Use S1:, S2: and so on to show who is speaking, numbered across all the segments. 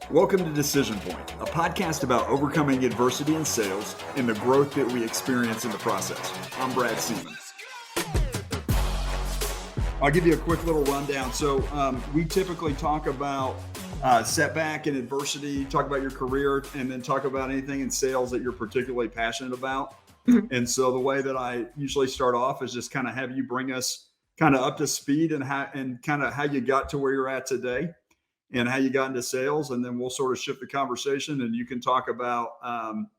S1: Welcome to Decision Point, a podcast about overcoming adversity in sales and the growth that we experience in the process. I'm Brad Seaman. I'll give you a quick little rundown. So we typically talk about setback and adversity, talk about your career, and then talk about anything in sales that you're particularly passionate about. And so the way that I usually start off is just kind of have you bring us kind of up to speed and kind of how you got to where you're at today and how you got into sales. And then we'll sort of shift the conversation and you can talk about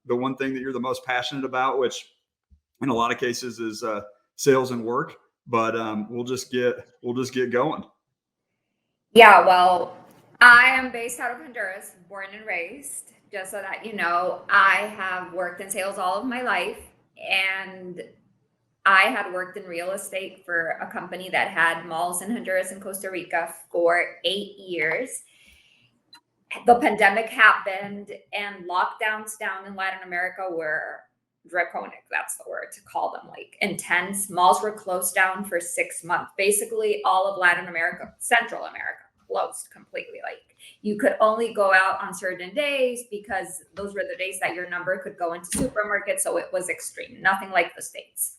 S1: the one thing that you're the most passionate about, which in a lot of cases is sales and work. But we'll just get going.
S2: Yeah, well, I am based out of Honduras, born and raised. Just so that you know, I have worked in sales all of my life, and I had worked in real estate for a company that had malls in Honduras and Costa Rica for 8 years. The pandemic happened, and lockdowns down in Latin America were draconic. That's the word to call them, like intense. Malls were closed down for 6 months. Basically, all of Latin America, Central America, closed completely. Like you could only go out on certain days because those were the days that your number could go into supermarkets. So it was extreme, nothing like the States.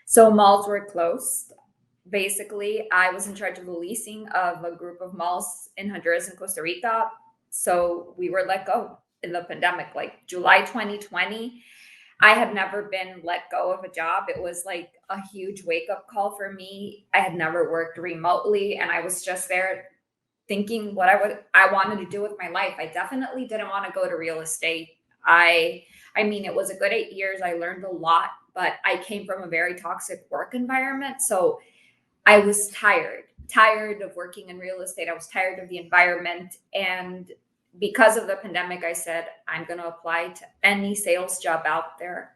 S2: So malls were closed. Basically, I was in charge of the leasing of a group of malls in Honduras and Costa Rica. So we were let go in the pandemic, like July 2020. I had never been let go of a job. It was like a huge wake up call for me. I had never worked remotely, and I was just there thinking what I wanted to do with my life. I definitely didn't want to go to real estate. I mean, it was a good 8 years. I learned a lot, but I came from a very toxic work environment. So I was tired of working in real estate. I was tired of the environment. And because of the pandemic, I said, I'm going to apply to any sales job out there,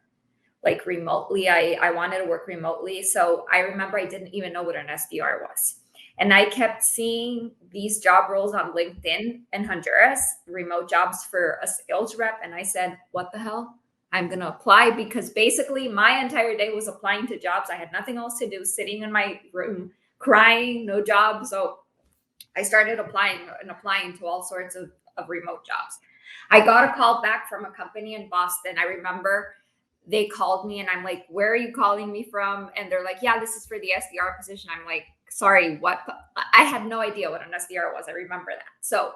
S2: like remotely. I wanted to work remotely. So I remember I didn't even know what an SDR was. And I kept seeing these job roles on LinkedIn in Honduras, remote jobs for a sales rep. And I said, what the hell? I'm going to apply, because basically my entire day was applying to jobs. I had nothing else to do, sitting in my room, crying, no job. So I started applying to all sorts of remote jobs. I got a call back from a company in Boston. I remember they called me and I'm like, where are you calling me from? And they're like, yeah, this is for the SDR position. I'm like, sorry, what? I had no idea what an SDR was. I remember that. So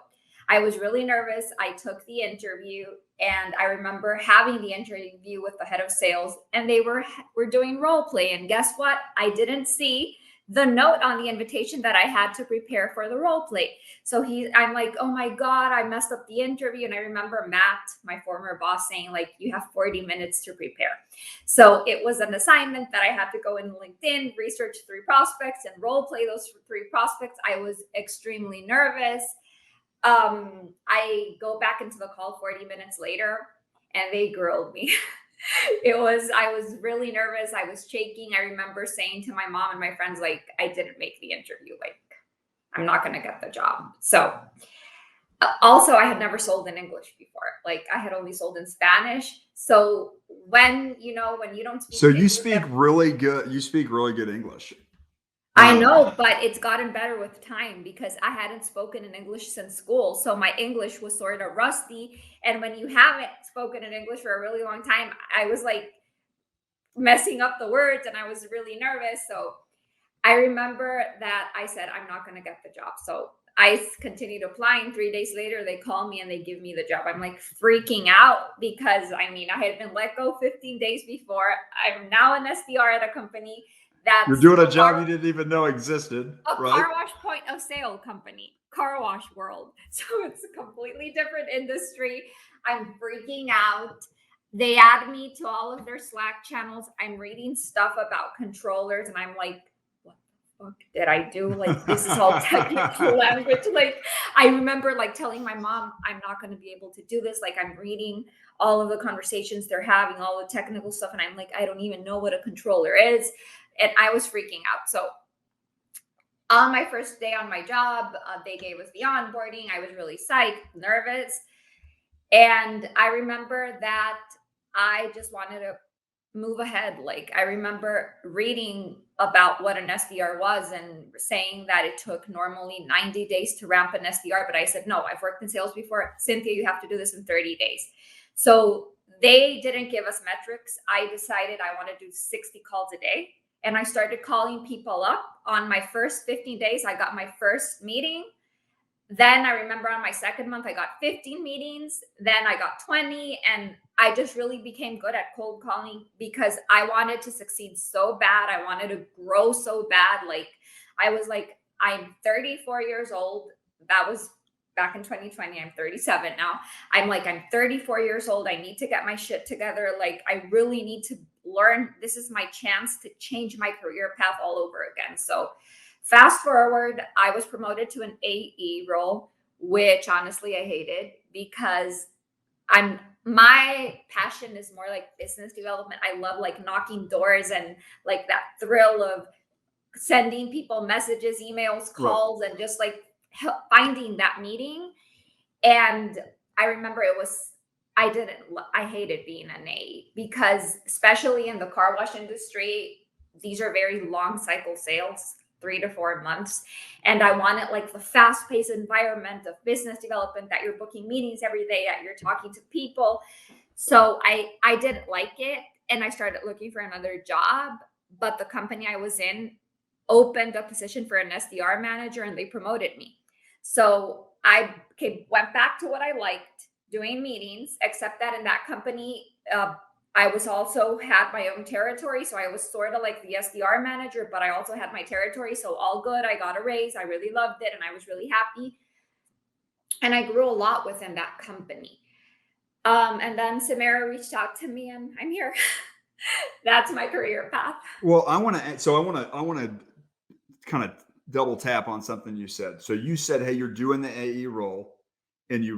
S2: I was really nervous. I took the interview, and I remember having the interview with the head of sales, and they were doing role play. And guess what? I didn't see the note on the invitation that I had to prepare for the role play. So I'm like, oh my God, I messed up the interview. And I remember Matt, my former boss, saying, like, you have 40 minutes to prepare. So it was an assignment that I had to go in LinkedIn, research 3 prospects and role play those 3 prospects. I was extremely nervous. I go back into the call 40 minutes later, and they grilled me. I was really nervous. I was shaking. I remember saying to my mom and my friends, like, I didn't make the interview. Like, I'm not going to get the job. So also, I had never sold in English before. Like, I had only sold in Spanish. So when you don't speak
S1: So you
S2: English,
S1: speak really good. You speak really good English.
S2: I know, but it's gotten better with time because I hadn't spoken in English since school. So my English was sort of rusty. And when you haven't spoken in English for a really long time, I was like messing up the words and I was really nervous. So I remember that I said, I'm not going to get the job. So I continued applying. 3 days later, they call me and they give me the job. I'm like freaking out because I mean, I had been let go 15 days before. I'm now an SDR at a company
S1: You're
S2: that's
S1: doing a job you didn't even know existed,
S2: a
S1: right?
S2: car wash point of sale company, car wash world. So it's a completely different industry. I'm freaking out. They add me to all of their Slack channels. I'm reading stuff about controllers and I'm like, what the fuck did I do? Like, this is all technical language. Like, I remember like telling my mom, I'm not going to be able to do this. Like, I'm reading all of the conversations they're having, all the technical stuff. And I'm like, I don't even know what a controller is. And I was freaking out. So on my first day on my job, they gave us the onboarding. I was really psyched, nervous. And I remember that I just wanted to move ahead. Like I remember reading about what an SDR was and saying that it took normally 90 days to ramp an SDR. But I said, no, I've worked in sales before. Cynthia, you have to do this in 30 days. So they didn't give us metrics. I decided I want to do 60 calls a day. And I started calling people up. On my first 15 days, I got my first meeting. Then I remember on my second month, I got 15 meetings. Then I got 20. And I just really became good at cold calling because I wanted to succeed so bad. I wanted to grow so bad. Like, I was like, I'm 34 years old. That was back in 2020. I'm 37 now. I'm 34 years old. I need to get my shit together. Like, I really need to learn. This is my chance to change my career path all over again. So, fast forward, I was promoted to an AE role, which honestly I hated because my passion is more like business development. I love like knocking doors and like that thrill of sending people messages, emails,
S1: Right.
S2: calls, and just like finding that meeting. And I remember I hated being an AE because, especially in the car wash industry, these are very long cycle sales, 3 to 4 months. And I wanted like the fast paced environment of business development that you're booking meetings every day, that you're talking to people. So I didn't like it. And I started looking for another job. But the company I was in opened a position for an SDR manager and they promoted me. So went back to what I liked, doing meetings, except that in that company, I was also had my own territory. So I was sort of like the SDR manager, but I also had my territory. So all good. I got a raise. I really loved it and I was really happy. And I grew a lot within that company. And then Samara reached out to me and I'm here. That's my career path.
S1: Well, I want to kind of double tap on something you said. So you said, hey, you're doing the AE role and you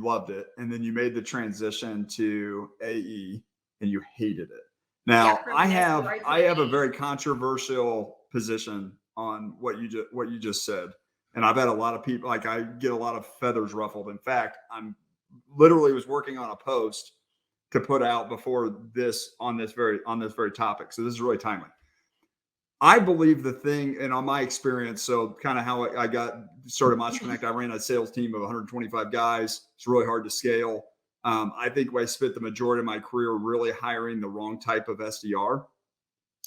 S1: loved it. And then you made the transition to AE and you hated it.
S2: Yeah,
S1: Now
S2: from
S1: I
S2: an
S1: have
S2: SDR to
S1: I
S2: an
S1: have a
S2: AE.
S1: very controversial position on what you just said. And I've had a lot of people, like, I get a lot of feathers ruffled. In fact, I'm literally was working on a post to put out before this on this very topic. So this is really timely. I believe the thing, and on my experience, so kind of how I got started Matcha Connect, I ran a sales team of 125 guys. It's really hard to scale. I think I spent the majority of my career really hiring the wrong type of SDR.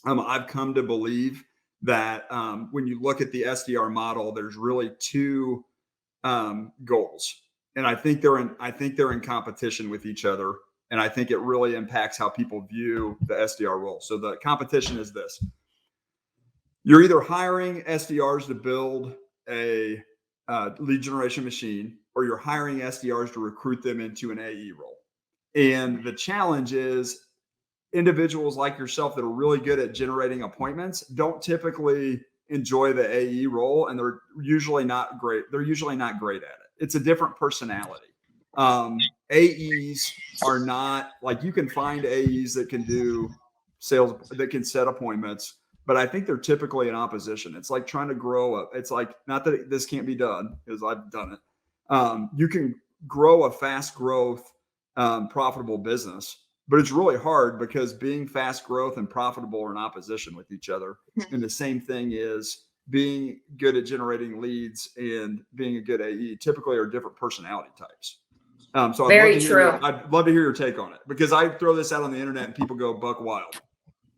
S1: I've come to believe that when you look at the SDR model, there's really two goals, and I think they're in competition with each other, and I think it really impacts how people view the SDR role. So the competition is this: you're either hiring SDRs to build a lead generation machine, or you're hiring SDRs to recruit them into an AE role. And the challenge is individuals like yourself that are really good at generating appointments don't typically enjoy the AE role, and they're usually not great. They're usually not great at it. It's a different personality. AEs are not like, you can find AEs that can do sales, that can set appointments, but I think they're typically in opposition. It's like trying to grow up. It's like, not that this can't be done because I've done it. You can grow a fast growth, profitable business, but it's really hard because being fast growth and profitable are in opposition with each other. And the same thing is being good at generating leads and being a good AE typically are different personality types. So
S2: Very true.
S1: I'd love to hear your take on it, because I throw this out on the internet and people go buck wild.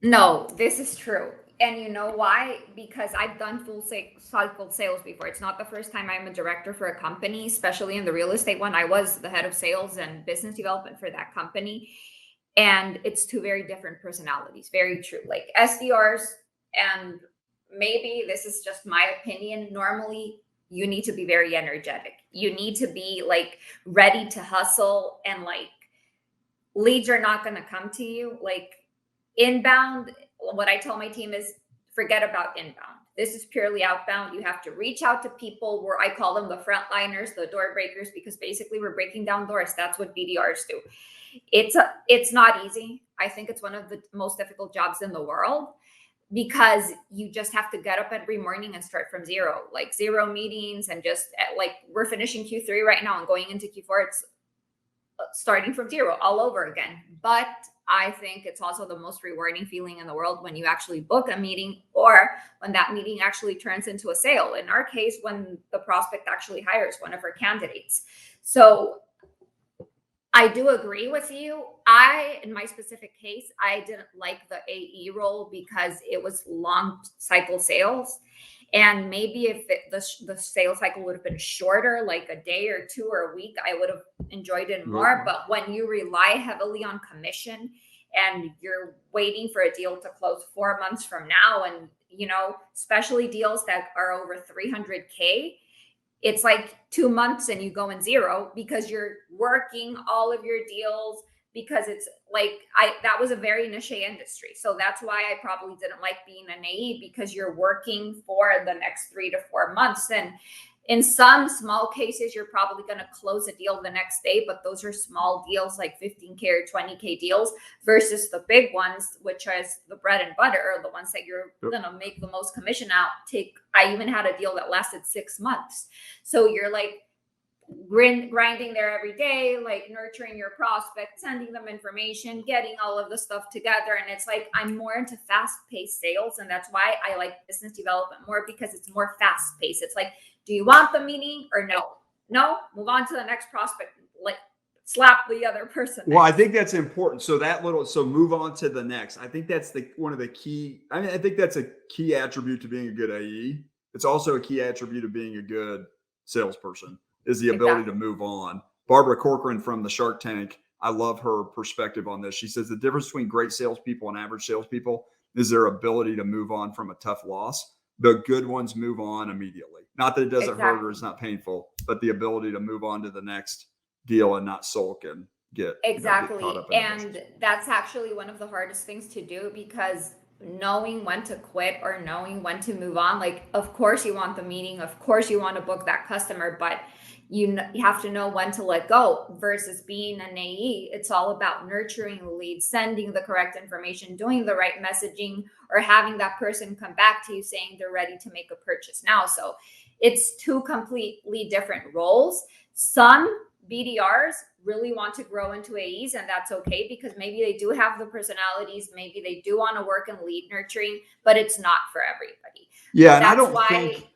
S2: No, this is true. And you know why? Because I've done full cycle sales before. It's not the first time I'm a director for a company, especially in the real estate one. I was the head of sales and business development for that company. And it's two very different personalities. Very true. Like SDRs, and maybe this is just my opinion, normally you need to be very energetic. You need to be like ready to hustle, and like leads are not going to come to you. Like inbound, what I tell my team is forget about inbound. This is purely outbound. You have to reach out to people, where I call them the frontliners, the door breakers, because basically we're breaking down doors. That's what BDRs do. It's not easy. I think it's one of the most difficult jobs in the world, because you just have to get up every morning and start from zero, like zero meetings, and just like we're finishing Q3 right now and going into Q4. starting from zero all over again. But I think it's also the most rewarding feeling in the world when you actually book a meeting, or when that meeting actually turns into a sale. In our case, when the prospect actually hires one of our candidates. So I do agree with you. In my specific case, I didn't like the AE role because it was long cycle sales. And maybe if the sales cycle would have been shorter, like a day or two or a week, I would have enjoyed it more. But when you rely heavily on commission and you're waiting for a deal to close 4 months from now, and, especially deals that are over 300K, it's like 2 months and you go in zero because you're working all of your deals, because it's like that was a very niche industry. So that's why I probably didn't like being an AE, because you're working for the next 3 to 4 months. And in some small cases, you're probably going to close a deal the next day, but those are small deals, like 15K or 20K deals, versus the big ones, which is the bread and butter, or the ones that you're going to make the most commission out. I even had a deal that lasted 6 months. So you're like grinding there every day, like nurturing your prospect, sending them information, getting all of the stuff together. And it's like, I'm more into fast-paced sales. And that's why I like business development more, because it's more fast-paced. It's like, do you want the meeting or no? No, move on to the next prospect. Like, slap the other person.
S1: Well, I think that's important. So move on to the next. I think that's one of the key. I mean, I think that's a key attribute to being a good AE. It's also a key attribute of being a good salesperson, is the ability to move on. Barbara Corcoran from the Shark Tank, I love her perspective on this. She says the difference between great salespeople and average salespeople is their ability to move on from a tough loss. The good ones move on immediately. Not that it doesn't hurt or it's not painful, but the ability to move on to the next deal and not sulk and get caught up in
S2: And that's actually one of the hardest things to do, because knowing when to quit or knowing when to move on, like, of course you want the meeting, of course you want to book that customer, but you have to know when to let go. Versus being an AE, it's all about nurturing the lead, sending the correct information, doing the right messaging, or having that person come back to you saying they're ready to make a purchase now. So it's two completely different roles. Some BDRs really want to grow into AEs, and that's okay, because maybe they do have the personalities, maybe they do want to work in lead nurturing, but it's not for everybody.
S1: Yeah, and
S2: that's
S1: I don't
S2: why
S1: think.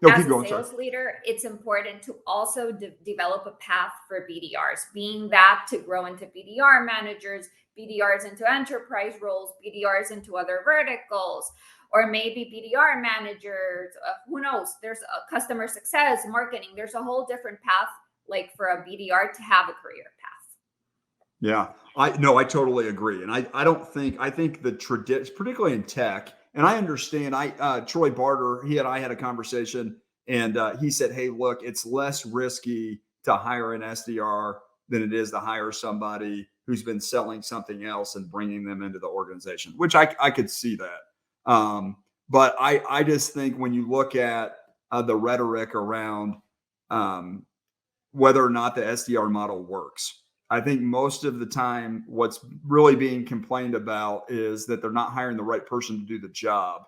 S2: as a sales leader, it's important to also develop a path for BDRs, being that to grow into BDR managers, BDRs into enterprise roles, BDRs into other verticals, or maybe BDR managers. Who knows? There's a customer success, marketing. There's a whole different path, like for a BDR to have a career path.
S1: Yeah, I totally agree. And I think the tradition, particularly in tech, and I understand, Troy Barter, he and I had a conversation, and he said, hey, look, it's less risky to hire an SDR than it is to hire somebody who's been selling something else and bringing them into the organization, which I could see that. But I just think when you look at the rhetoric around whether or not the SDR model works, I think most of the time what's really being complained about is that they're not hiring the right person to do the job,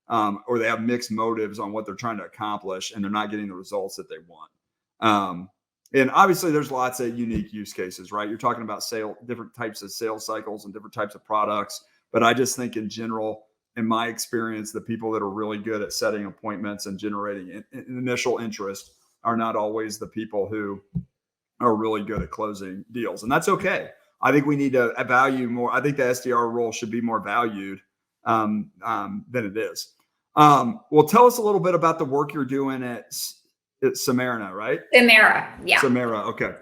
S1: or they have mixed motives on what they're trying to accomplish, and they're not getting the results that they want. And obviously there's lots of unique use cases, right? You're talking about different types of sales cycles and different types of products. But I just think in general, in my experience, the people that are really good at setting appointments and generating initial interest are not always the people who are really good at closing deals. And that's okay. I think we need to value more. I think the SDR role should be more valued than it is. Well, tell us a little bit about the work you're doing at Samara, right?
S2: Samara, yeah.
S1: Samara, okay.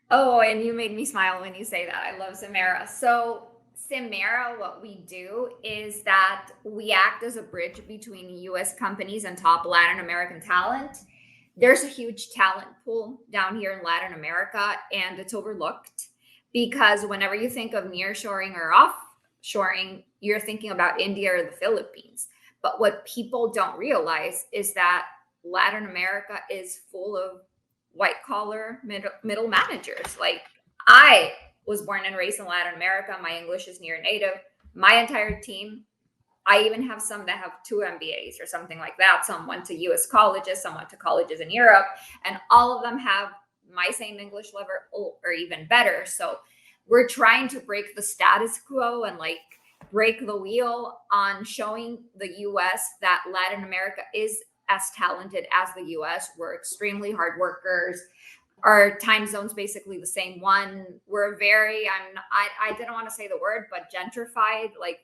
S2: Oh, and you made me smile when you say that. I love Samara. So Samara, what we do is that we act as a bridge between US companies and top Latin American talent. There's a huge talent pool down here in Latin America, and it's overlooked, because whenever you think of nearshoring or offshoring, you're thinking about India or the Philippines. But what people don't realize is that Latin America is full of white collar middle managers. Like, I was born and raised in Latin America. My English is near native. My entire team, I even have some that have 2 MBAs or something like that. Some went to US colleges, some went to colleges in Europe, and all of them have my same English level or even better. So we're trying to break the status quo and like break the wheel on showing the US that Latin America is as talented as the US. We're extremely hard workers. Our time zone's basically the same one. We're very, I didn't want to say the word, but gentrified. Like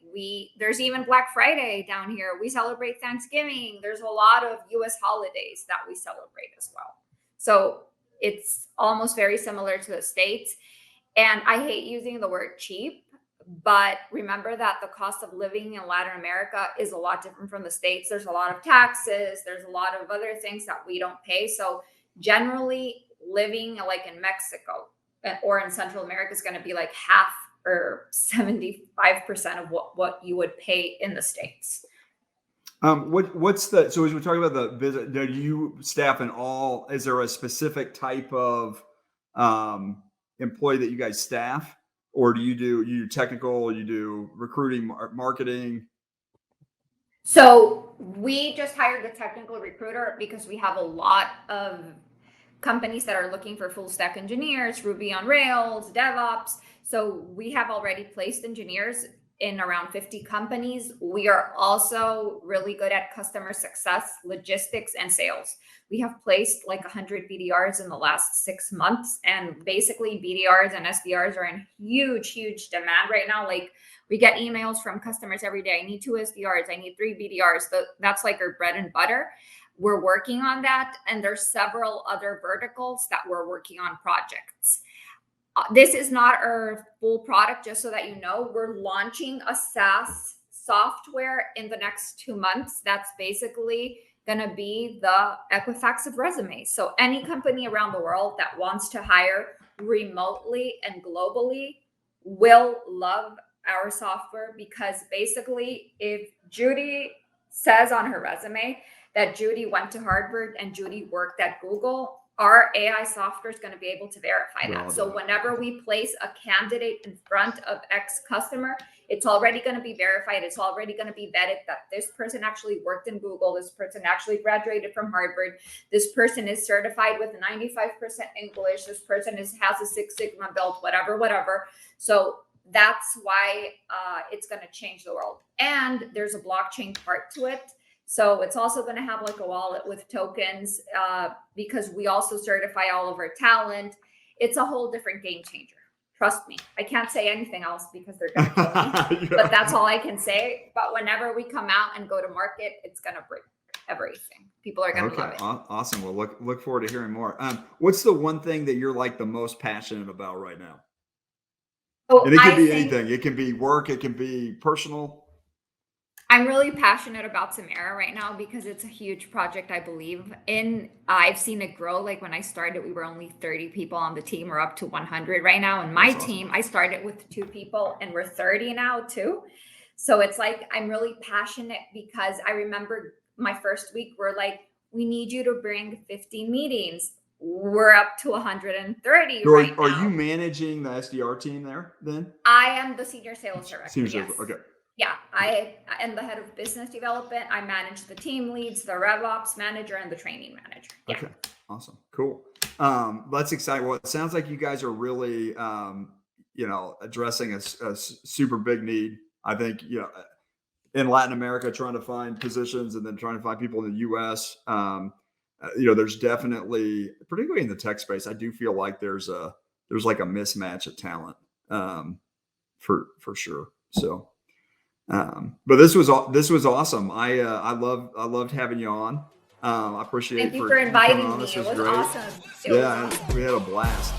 S2: there's even Black Friday down here. We celebrate Thanksgiving. There's a lot of US holidays that we celebrate as well. So it's almost very similar to the States. And I hate using the word cheap, but remember that the cost of living in Latin America is a lot different from the States. There's a lot of taxes. There's a lot of other things that we don't pay. So generally, living like in Mexico or in Central America is going to be like half or 75% of what you would pay in the States.
S1: What's the, so as we're talking about the visit, do you staff in all, is there a specific type of employee that you guys staff, or do you do technical, you do recruiting, marketing?
S2: So we just hired a technical recruiter because we have a lot of companies that are looking for full stack engineers, Ruby on Rails, DevOps. So we have already placed engineers in around 50 companies. We are also really good at customer success, logistics, and sales. We have placed like 100 BDRs in the last 6 months. And basically BDRs and SDRs are in huge, huge demand right now. Like we get emails from customers every day. I need 2 SDRs. I need 3 BDRs. That's like our bread and butter. We're working on that. And there's several other verticals that we're working on projects. This is not our full product, just so that you know. We're launching a SaaS software in the next 2 months. That's basically going to be the Equifax of resumes. So any company around the world that wants to hire remotely and globally will love our software, because basically if Judy says on her resume that Judy went to Harvard and Judy worked at Google, our AI software is going to be able to verify that. So whenever we place a candidate in front of X customer, it's already going to be verified. It's already going to be vetted that this person actually worked in Google. This person actually graduated from Harvard. This person is certified with 95% English. This person has a 6 Sigma belt, whatever. So that's why it's going to change the world. And there's a blockchain part to it. So it's also going to have like a wallet with tokens, because we also certify all of our talent. It's a whole different game changer. Trust me. I can't say anything else because they're going to kill me. But that's all I can say. But whenever we come out and go to market, it's going to break everything. People are going to love it.
S1: Awesome. Well, look forward to hearing more. What's the one thing that you're like the most passionate about right now? And it can be anything. It can be work. It can be personal.
S2: I'm really passionate about Samara right now because it's a huge project I believe in. I've seen it grow. Like when I started, we were only 30 people on the team. We're up to 100 right now. And my team, I started with 2 people and we're 30 now too. So it's like, I'm really passionate because I remember my first week, we're like, we need you to bring 15 meetings. We're up to 130 right now.
S1: Are you managing the SDR team there then?
S2: I am the senior sales director. Yes.
S1: Okay.
S2: Yeah, I am the head of business development. I manage the team leads, the RevOps manager, and the training manager. Yeah.
S1: Okay, awesome, cool. That's exciting. Well, it sounds like you guys are really, addressing a super big need. I think, in Latin America, trying to find positions and then trying to find people in the U.S. There's definitely, particularly in the tech space, I do feel like there's like a mismatch of talent, for sure. So. But this was awesome. I loved having you on. I appreciate
S2: Thank you for inviting me. It was
S1: great.
S2: awesome.
S1: We had a blast.